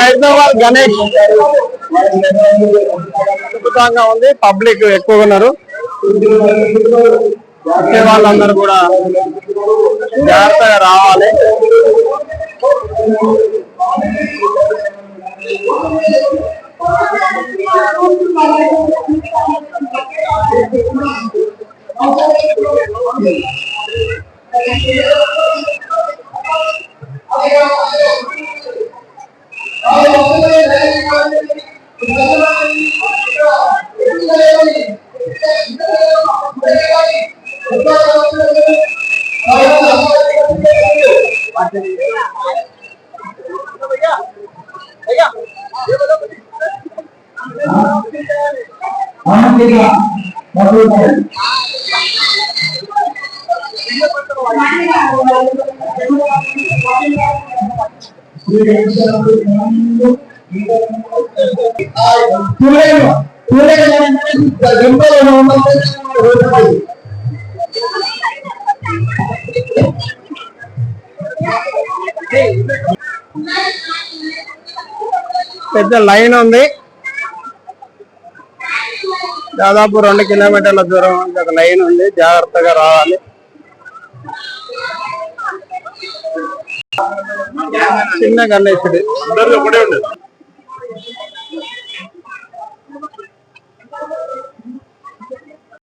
హైదరాబాద్ గణేష్ అద్భుతంగా ఉంది. పబ్లిక్ ఎక్కువగా ఉన్నారు. వచ్చే వాళ్ళందరూ కూడా జాగ్రత్తగా రావాలి. పెద్ద లైన్ ఉంది. దాదాపు 2 కిలోమీటర్ల దూరం ఒక లైన్ ఉంది. జాగ్రత్తగా రావాలి. చిన్న గణేశుడు అందరూ ఒకటే ఉండదు.